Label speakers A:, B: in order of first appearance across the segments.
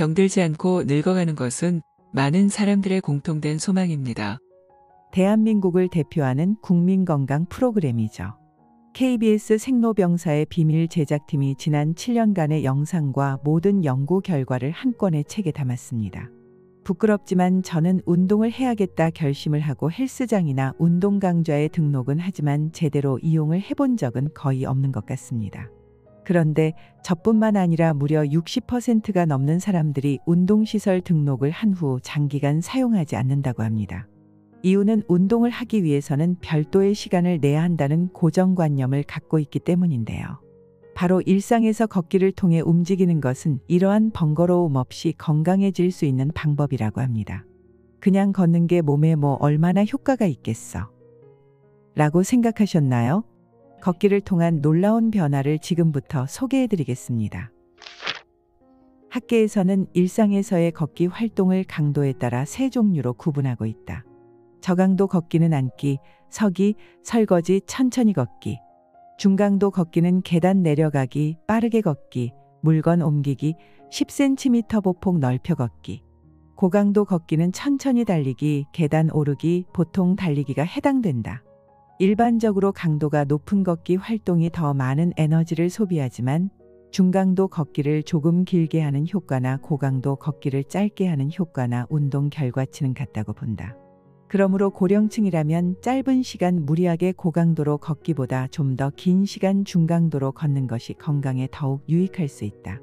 A: 병들지 않고 늙어가는 것은 많은 사람들의 공통된 소망입니다.
B: 대한민국을 대표하는 국민건강 프로그램이죠. KBS 생로병사의 비밀 제작팀이 지난 7년간의 영상과 모든 연구 결과를 한 권의 책에 담았습니다. 부끄럽지만 저는 운동을 해야겠다 결심을 하고 헬스장이나 운동 강좌에 등록은 하지만 제대로 이용을 해본 적은 거의 없는 것 같습니다. 그런데 저뿐만 아니라 무려 60%가 넘는 사람들이 운동시설 등록을 한 후 장기간 사용하지 않는다고 합니다. 이유는 운동을 하기 위해서는 별도의 시간을 내야 한다는 고정관념을 갖고 있기 때문인데요. 바로 일상에서 걷기를 통해 움직이는 것은 이러한 번거로움 없이 건강해질 수 있는 방법이라고 합니다. 그냥 걷는 게 몸에 뭐 얼마나 효과가 있겠어? 라고 생각하셨나요? 걷기를 통한 놀라운 변화를 지금부터 소개해드리겠습니다. 학계에서는 일상에서의 걷기 활동을 강도에 따라 세 종류로 구분하고 있다. 저강도 걷기는 앉기, 서기, 설거지, 천천히 걷기. 중강도 걷기는 계단 내려가기, 빠르게 걷기, 물건 옮기기, 10cm 보폭 넓혀 걷기. 고강도 걷기는 천천히 달리기, 계단 오르기, 보통 달리기가 해당된다. 일반적으로 강도가 높은 걷기 활동이 더 많은 에너지를 소비하지만 중강도 걷기를 조금 길게 하는 효과나 고강도 걷기를 짧게 하는 효과나 운동 결과치는 같다고 본다. 그러므로 고령층이라면 짧은 시간 무리하게 고강도로 걷기보다 좀 더 긴 시간 중강도로 걷는 것이 건강에 더욱 유익할 수 있다.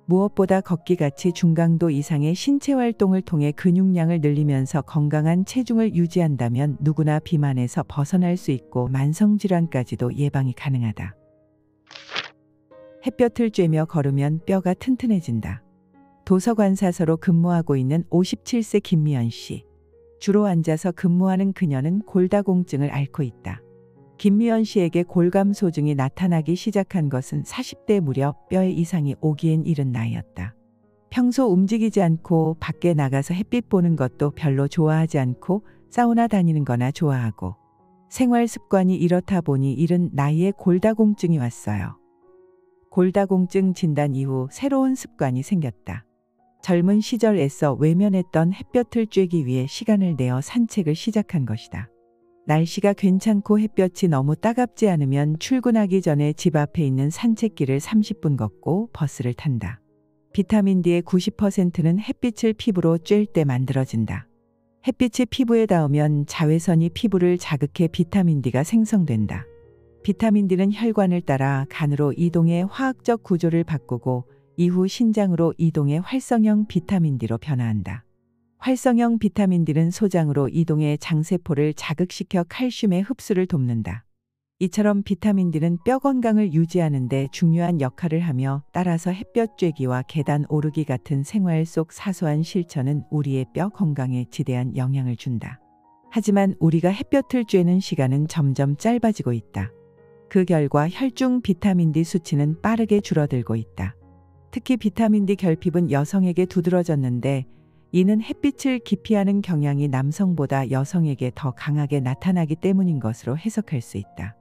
B: 무엇보다 걷기같이 중강도 이상의 신체 활동을 통해 근육량을 늘리면서 건강한 체중을 유지한다면 누구나 비만에서 벗어날 수 있고 만성질환까지도 예방이 가능하다. 햇볕을 쬐며 걸으면 뼈가 튼튼해진다. 도서관사서로 근무하고 있는 57세 김미연 씨. 주로 앉아서 근무하는 그녀는 골다공증을 앓고 있다. 김미연 씨에게 골감소증이 나타나기 시작한 것은 40대 무렵 뼈에 이상이 오기엔 이른 나이였다. 평소 움직이지 않고 밖에 나가서 햇빛 보는 것도 별로 좋아하지 않고 사우나 다니는 거나 좋아하고 생활 습관이 이렇다 보니 이른 나이에 골다공증이 왔어요. 골다공증 진단 이후 새로운 습관이 생겼다. 젊은 시절 애써 외면했던 햇볕을 쬐기 위해 시간을 내어 산책을 시작한 것이다. 날씨가 괜찮고 햇볕이 너무 따갑지 않으면 출근하기 전에 집 앞에 있는 산책길을 30분 걷고 버스를 탄다. 비타민 D의 90%는 햇빛을 피부로 쬐일 때 만들어진다. 햇빛이 피부에 닿으면 자외선이 피부를 자극해 비타민 D가 생성된다. 비타민 D는 혈관을 따라 간으로 이동해 화학적 구조를 바꾸고 이후 신장으로 이동해 활성형 비타민 D로 변화한다. 활성형 비타민 D는 소장으로 이동해 장세포를 자극시켜 칼슘의 흡수를 돕는다. 이처럼 비타민 D는 뼈 건강을 유지하는 데 중요한 역할을 하며 따라서 햇볕 쬐기와 계단 오르기 같은 생활 속 사소한 실천은 우리의 뼈 건강에 지대한 영향을 준다. 하지만 우리가 햇볕을 쬐는 시간은 점점 짧아지고 있다. 그 결과 혈중 비타민 D 수치는 빠르게 줄어들고 있다. 특히 비타민 D 결핍은 여성에게 두드러졌는데 이는 햇빛을 기피하는 경향이 남성보다 여성에게 더 강하게 나타나기 때문인 것으로 해석할 수 있다.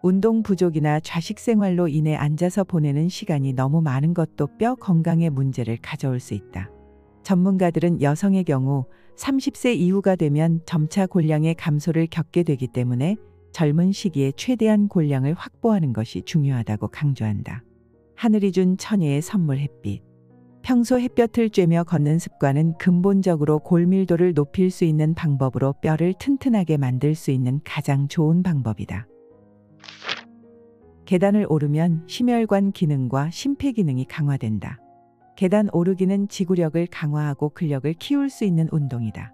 B: 운동 부족이나 좌식 생활로 인해 앉아서 보내는 시간이 너무 많은 것도 뼈 건강에 문제를 가져올 수 있다. 전문가들은 여성의 경우 30세 이후가 되면 점차 골량의 감소를 겪게 되기 때문에 젊은 시기에 최대한 골량을 확보하는 것이 중요하다고 강조한다. 하늘이 준 천혜의 선물 햇빛. 평소 햇볕을 쬐며 걷는 습관은 근본적으로 골밀도를 높일 수 있는 방법으로 뼈를 튼튼하게 만들 수 있는 가장 좋은 방법이다. 계단을 오르면 심혈관 기능과 심폐기능이 강화된다. 계단 오르기는 지구력을 강화하고 근력을 키울 수 있는 운동이다.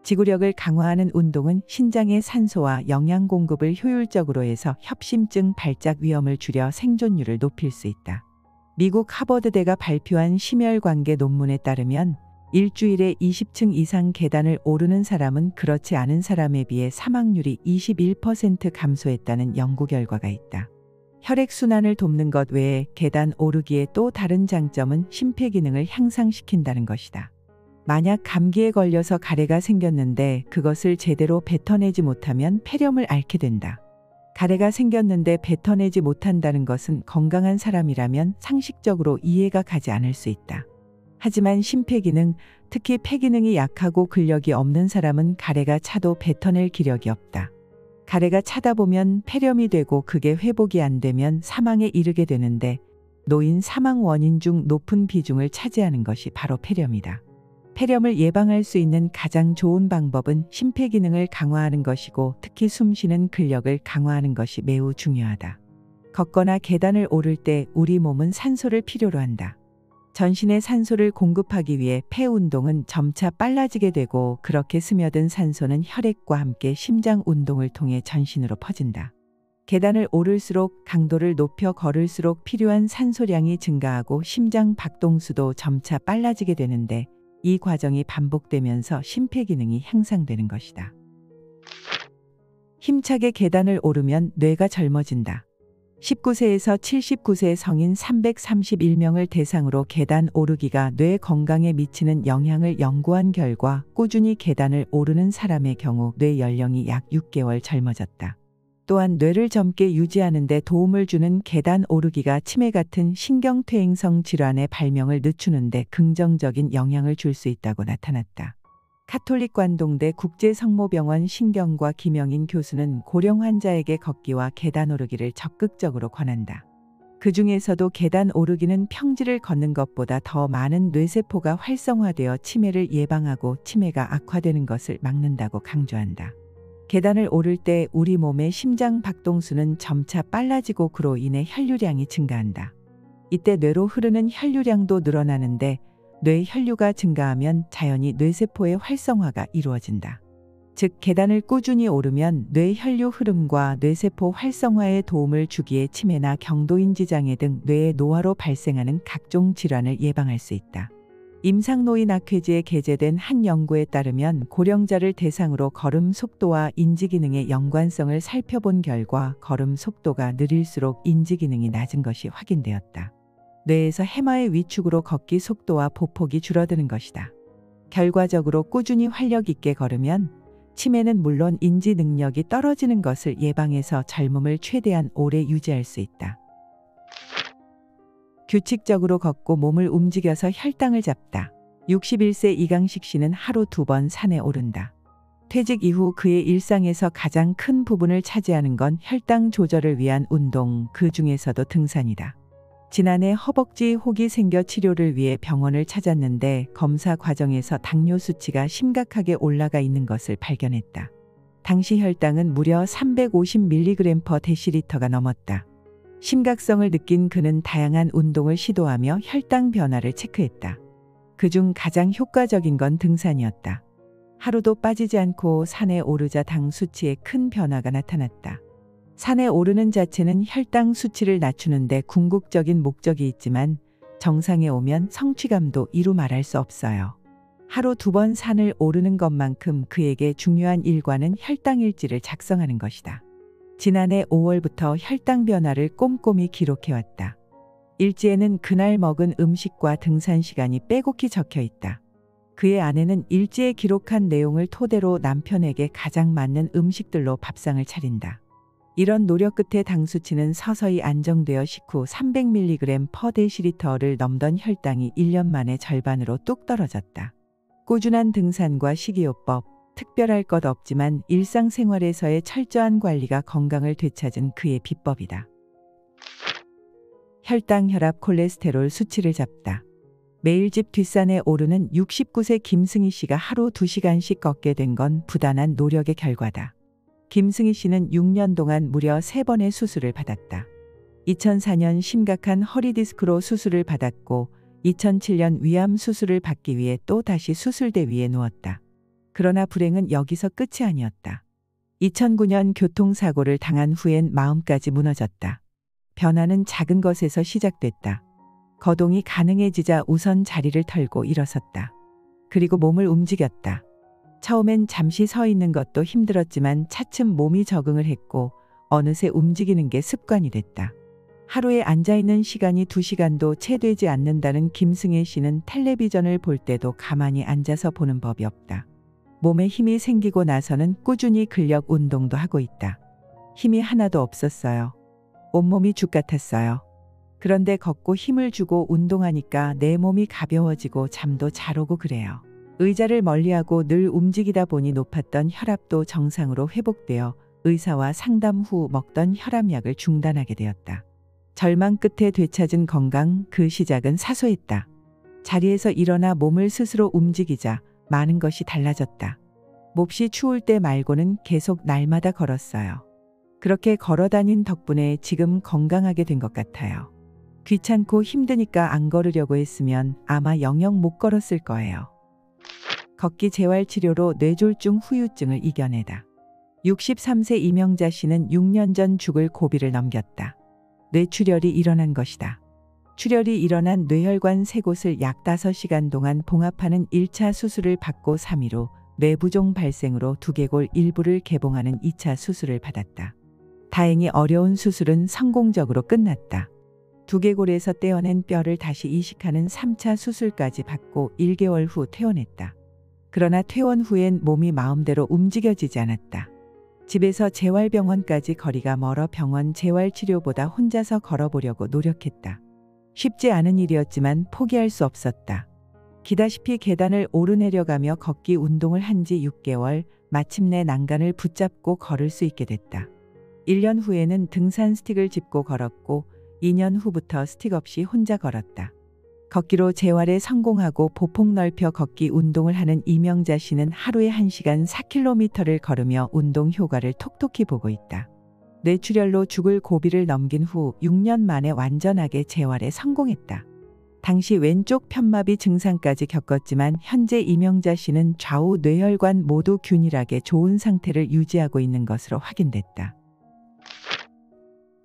B: 지구력을 강화하는 운동은 신장의 산소와 영양 공급을 효율적으로 해서 협심증 발작 위험을 줄여 생존율을 높일 수 있다. 미국 하버드대가 발표한 심혈관계 논문에 따르면 일주일에 20층 이상 계단을 오르는 사람은 그렇지 않은 사람에 비해 사망률이 21% 감소했다는 연구 결과가 있다. 혈액순환을 돕는 것 외에 계단 오르기의 또 다른 장점은 심폐기능을 향상시킨다는 것이다. 만약 감기에 걸려서 가래가 생겼는데 그것을 제대로 뱉어내지 못하면 폐렴을 앓게 된다. 가래가 생겼는데 뱉어내지 못한다는 것은 건강한 사람이라면 상식적으로 이해가 가지 않을 수 있다. 하지만 심폐기능, 특히 폐기능이 약하고 근력이 없는 사람은 가래가 차도 뱉어낼 기력이 없다. 가래가 차다 보면 폐렴이 되고 그게 회복이 안 되면 사망에 이르게 되는데 노인 사망 원인 중 높은 비중을 차지하는 것이 바로 폐렴이다. 폐렴을 예방할 수 있는 가장 좋은 방법은 심폐기능을 강화하는 것이고 특히 숨쉬는 근력을 강화하는 것이 매우 중요하다. 걷거나 계단을 오를 때 우리 몸은 산소를 필요로 한다. 전신에 산소를 공급하기 위해 폐 운동은 점차 빨라지게 되고 그렇게 스며든 산소는 혈액과 함께 심장 운동을 통해 전신으로 퍼진다. 계단을 오를수록 강도를 높여 걸을수록 필요한 산소량이 증가하고 심장 박동수도 점차 빨라지게 되는데 이 과정이 반복되면서 심폐기능이 향상되는 것이다. 힘차게 계단을 오르면 뇌가 젊어진다. 19세에서 79세 성인 331명을 대상으로 계단 오르기가 뇌 건강에 미치는 영향을 연구한 결과 꾸준히 계단을 오르는 사람의 경우 뇌 연령이 약 6개월 젊어졌다. 또한 뇌를 젊게 유지하는 데 도움을 주는 계단 오르기가 치매 같은 신경퇴행성 질환의 발명을 늦추는 데 긍정적인 영향을 줄 수 있다고 나타났다. 카톨릭 관동대 국제성모병원 신경과 김영인 교수는 고령 환자에게 걷기와 계단 오르기를 적극적으로 권한다. 그 중에서도 계단 오르기는 평지를 걷는 것보다 더 많은 뇌세포가 활성화되어 치매를 예방하고 치매가 악화되는 것을 막는다고 강조한다. 계단을 오를 때 우리 몸의 심장 박동수는 점차 빨라지고 그로 인해 혈류량이 증가한다. 이때 뇌로 흐르는 혈류량도 늘어나는데 뇌 혈류가 증가하면 자연히 뇌세포의 활성화가 이루어진다. 즉 계단을 꾸준히 오르면 뇌 혈류 흐름과 뇌세포 활성화에 도움을 주기에 치매나 경도인지 장애 등 뇌의 노화로 발생하는 각종 질환을 예방할 수 있다. 임상노인학회지에 게재된 한 연구에 따르면 고령자를 대상으로 걸음 속도와 인지기능의 연관성을 살펴본 결과 걸음 속도가 느릴수록 인지기능이 낮은 것이 확인되었다. 뇌에서 해마의 위축으로 걷기 속도와 보폭이 줄어드는 것이다. 결과적으로 꾸준히 활력 있게 걸으면 치매는 물론 인지 능력이 떨어지는 것을 예방해서 젊음을 최대한 오래 유지할 수 있다. 규칙적으로 걷고 몸을 움직여서 혈당을 잡다. 61세 이강식 씨는 하루 2번 산에 오른다. 퇴직 이후 그의 일상에서 가장 큰 부분을 차지하는 건 혈당 조절을 위한 운동, 그 중에서도 등산이다. 지난해 허벅지 혹이 생겨 치료를 위해 병원을 찾았는데 검사 과정에서 당뇨 수치가 심각하게 올라가 있는 것을 발견했다. 당시 혈당은 무려 350mg/dl가 넘었다. 심각성을 느낀 그는 다양한 운동을 시도하며 혈당 변화를 체크했다. 그중 가장 효과적인 건 등산이었다. 하루도 빠지지 않고 산에 오르자 당 수치에 큰 변화가 나타났다. 산에 오르는 자체는 혈당 수치를 낮추는데 궁극적인 목적이 있지만 정상에 오면 성취감도 이루 말할 수 없어요. 하루 2번 산을 오르는 것만큼 그에게 중요한 일과는 혈당 일지를 작성하는 것이다. 지난해 5월부터 혈당 변화를 꼼꼼히 기록해왔다. 일지에는 그날 먹은 음식과 등산 시간이 빼곡히 적혀 있다. 그의 아내는 일지에 기록한 내용을 토대로 남편에게 가장 맞는 음식들로 밥상을 차린다. 이런 노력 끝에 당 수치는 서서히 안정되어 식후 300mg/dl를 넘던 혈당이 1년 만에 절반으로 뚝 떨어졌다. 꾸준한 등산과 식이요법, 특별할 것 없지만 일상생활에서의 철저한 관리가 건강을 되찾은 그의 비법이다. 혈당, 혈압, 콜레스테롤 수치를 잡다. 매일 집 뒷산에 오르는 69세 김승희 씨가 하루 2시간씩 걷게 된 건 부단한 노력의 결과다. 김승희 씨는 6년 동안 무려 3번의 수술을 받았다. 2004년 심각한 허리 디스크로 수술을 받았고 2007년 위암 수술을 받기 위해 또 다시 수술대 위에 누웠다. 그러나 불행은 여기서 끝이 아니었다. 2009년 교통사고를 당한 후엔 마음까지 무너졌다. 변화는 작은 것에서 시작됐다. 거동이 가능해지자 우선 자리를 털고 일어섰다. 그리고 몸을 움직였다. 처음엔 잠시 서 있는 것도 힘들었지만 차츰 몸이 적응을 했고 어느새 움직이는 게 습관이 됐다. 하루에 앉아있는 시간이 2시간도 채 되지 않는다는 김승혜 씨는 텔레비전을 볼 때도 가만히 앉아서 보는 법이 없다. 몸에 힘이 생기고 나서는 꾸준히 근력 운동도 하고 있다. 힘이 하나도 없었어요. 온몸이 죽 같았어요. 그런데 걷고 힘을 주고 운동하니까 내 몸이 가벼워지고 잠도 잘 오고 그래요. 의자를 멀리하고 늘 움직이다 보니 높았던 혈압도 정상으로 회복되어 의사와 상담 후 먹던 혈압약을 중단하게 되었다. 절망 끝에 되찾은 건강, 그 시작은 사소했다. 자리에서 일어나 몸을 스스로 움직이자 많은 것이 달라졌다. 몹시 추울 때 말고는 계속 날마다 걸었어요. 그렇게 걸어다닌 덕분에 지금 건강하게 된 것 같아요. 귀찮고 힘드니까 안 걸으려고 했으면 아마 영영 못 걸었을 거예요. 걷기 재활치료로 뇌졸중 후유증을 이겨내다. 63세 이명자 씨는 6년 전 죽을 고비를 넘겼다. 뇌출혈이 일어난 것이다. 출혈이 일어난 뇌혈관 3곳을 약 5시간 동안 봉합하는 1차 수술을 받고 3일 후 뇌부종 발생으로 두개골 일부를 개봉하는 2차 수술을 받았다. 다행히 어려운 수술은 성공적으로 끝났다. 두개골에서 떼어낸 뼈를 다시 이식하는 3차 수술까지 받고 1개월 후 퇴원했다. 그러나 퇴원 후엔 몸이 마음대로 움직여지지 않았다. 집에서 재활병원까지 거리가 멀어 병원 재활치료보다 혼자서 걸어보려고 노력했다. 쉽지 않은 일이었지만 포기할 수 없었다. 기다시피 계단을 오르내려가며 걷기 운동을 한 지 6개월, 마침내 난간을 붙잡고 걸을 수 있게 됐다. 1년 후에는 등산 스틱을 짚고 걸었고 2년 후부터 스틱 없이 혼자 걸었다. 걷기로 재활에 성공하고 보폭 넓혀 걷기 운동을 하는 이명자 씨는 하루에 1시간 4km를 걸으며 운동 효과를 톡톡히 보고 있다. 뇌출혈로 죽을 고비를 넘긴 후 6년 만에 완전하게 재활에 성공했다. 당시 왼쪽 편마비 증상까지 겪었지만 현재 이명자 씨는 좌우 뇌혈관 모두 균일하게 좋은 상태를 유지하고 있는 것으로 확인됐다.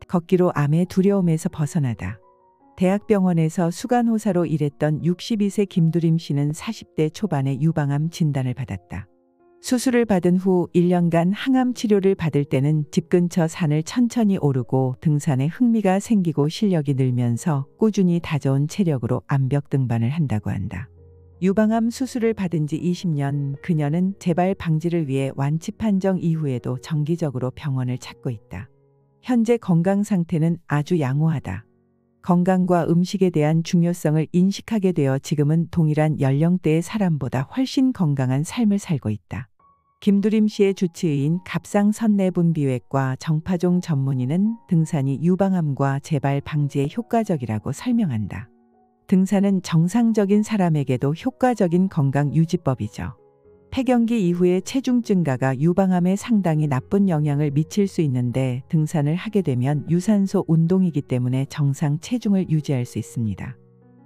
B: 걷기로 암의 두려움에서 벗어나다. 대학병원에서 수간호사로 일했던 62세 김두림 씨는 40대 초반에 유방암 진단을 받았다. 수술을 받은 후 1년간 항암 치료를 받을 때는 집 근처 산을 천천히 오르고 등산에 흥미가 생기고 실력이 늘면서 꾸준히 다져온 체력으로 암벽 등반을 한다고 한다. 유방암 수술을 받은 지 20년, 그녀는 재발 방지를 위해 완치 판정 이후에도 정기적으로 병원을 찾고 있다. 현재 건강 상태는 아주 양호하다. 건강과 음식에 대한 중요성을 인식하게 되어 지금은 동일한 연령대의 사람보다 훨씬 건강한 삶을 살고 있다. 김두림 씨의 주치의인 갑상선내분비외과 정파종 전문의는 등산이 유방암과 재발 방지에 효과적이라고 설명한다. 등산은 정상적인 사람에게도 효과적인 건강 유지법이죠. 폐경기 이후의 체중 증가가 유방암에 상당히 나쁜 영향을 미칠 수 있는데 등산을 하게 되면 유산소 운동이기 때문에 정상 체중을 유지할 수 있습니다.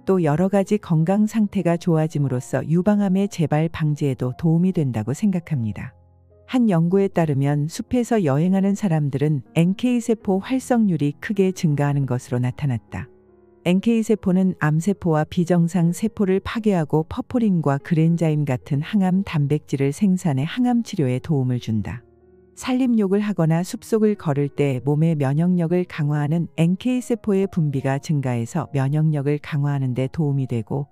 B: 또 여러 가지 건강 상태가 좋아짐으로써 유방암의 재발 방지에도 도움이 된다고 생각합니다. 한 연구에 따르면 숲에서 여행하는 사람들은 NK세포 활성률이 크게 증가하는 것으로 나타났다. NK세포는 암세포와 비정상 세포를 파괴하고 퍼포린과 그랜자임 같은 항암 단백질을 생산해 항암 치료에 도움을 준다. 산림욕을 하거나 숲속을 걸을 때 몸의 면역력을 강화하는 NK세포의 분비가 증가해서 면역력을 강화하는 데 도움이 되고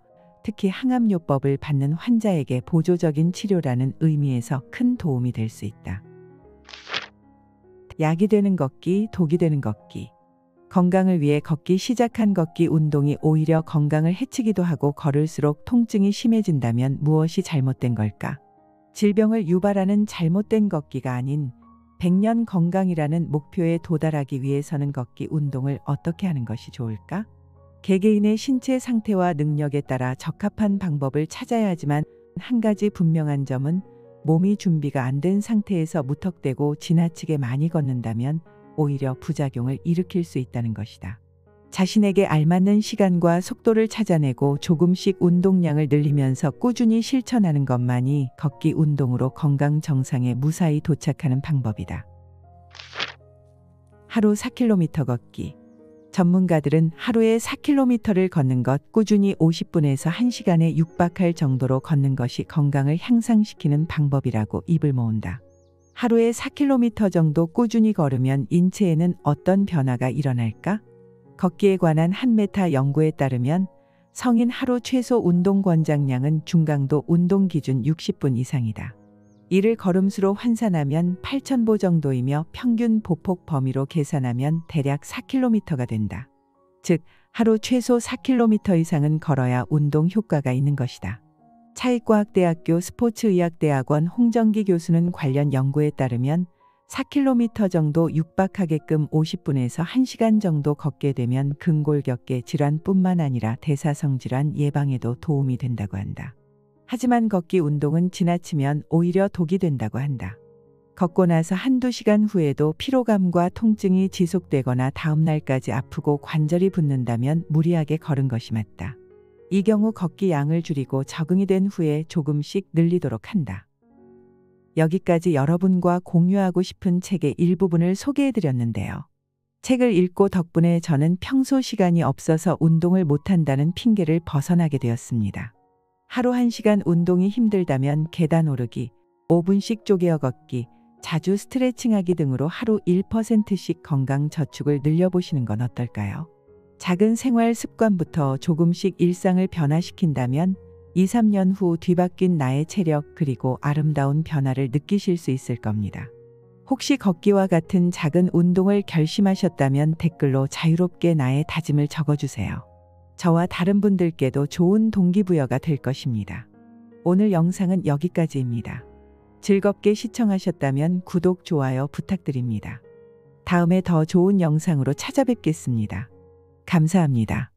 B: 특히 항암요법을 받는 환자에게 보조적인 치료라는 의미에서 큰 도움이 될 수 있다. 약이 되는 걷기, 독이 되는 걷기. 건강을 위해 걷기 시작한 걷기 운동이 오히려 건강을 해치기도 하고 걸을수록 통증이 심해진다면 무엇이 잘못된 걸까? 질병을 유발하는 잘못된 걷기가 아닌 100년 건강이라는 목표에 도달하기 위해서는 걷기 운동을 어떻게 하는 것이 좋을까? 개개인의 신체 상태와 능력에 따라 적합한 방법을 찾아야 하지만 한 가지 분명한 점은 몸이 준비가 안 된 상태에서 무턱대고 지나치게 많이 걷는다면 오히려 부작용을 일으킬 수 있다는 것이다. 자신에게 알맞는 시간과 속도를 찾아내고 조금씩 운동량을 늘리면서 꾸준히 실천하는 것만이 걷기 운동으로 건강 정상에 무사히 도착하는 방법이다. 하루 4km 걷기. 전문가들은 하루에 4km를 걷는 것, 꾸준히 50분에서 1시간에 육박할 정도로 걷는 것이 건강을 향상시키는 방법이라고 입을 모은다. 하루에 4km 정도 꾸준히 걸으면 인체에는 어떤 변화가 일어날까? 걷기에 관한 한메타 연구에 따르면 성인 하루 최소 운동 권장량은 중강도 운동 기준 60분 이상이다. 이를 걸음수로 환산하면 8,000보 정도이며 평균 보폭 범위로 계산하면 대략 4km가 된다. 즉 하루 최소 4km 이상은 걸어야 운동 효과가 있는 것이다. 차익과학대학교 스포츠의학대학원 홍정기 교수는 관련 연구에 따르면 4km 정도 육박하게끔 50분에서 1시간 정도 걷게 되면 근골격계 질환뿐만 아니라 대사성 질환 예방에도 도움이 된다고 한다. 하지만 걷기 운동은 지나치면 오히려 독이 된다고 한다. 걷고 나서 한두 시간 후에도 피로감과 통증이 지속되거나 다음 날까지 아프고 관절이 붓는다면 무리하게 걸은 것이 맞다. 이 경우 걷기 양을 줄이고 적응이 된 후에 조금씩 늘리도록 한다. 여기까지 여러분과 공유하고 싶은 책의 일부분을 소개해드렸는데요. 책을 읽고 덕분에 저는 평소 시간이 없어서 운동을 못한다는 핑계를 벗어나게 되었습니다. 하루 1시간 운동이 힘들다면 계단 오르기, 5분씩 쪼개어 걷기, 자주 스트레칭하기 등으로 하루 1%씩 건강 저축을 늘려보시는 건 어떨까요? 작은 생활 습관부터 조금씩 일상을 변화시킨다면 2, 3년 후 뒤바뀐 나의 체력 그리고 아름다운 변화를 느끼실 수 있을 겁니다. 혹시 걷기와 같은 작은 운동을 결심하셨다면 댓글로 자유롭게 나의 다짐을 적어주세요. 저와 다른 분들께도 좋은 동기부여가 될 것입니다. 오늘 영상은 여기까지입니다. 즐겁게 시청하셨다면 구독, 좋아요 부탁드립니다. 다음에 더 좋은 영상으로 찾아뵙겠습니다. 감사합니다.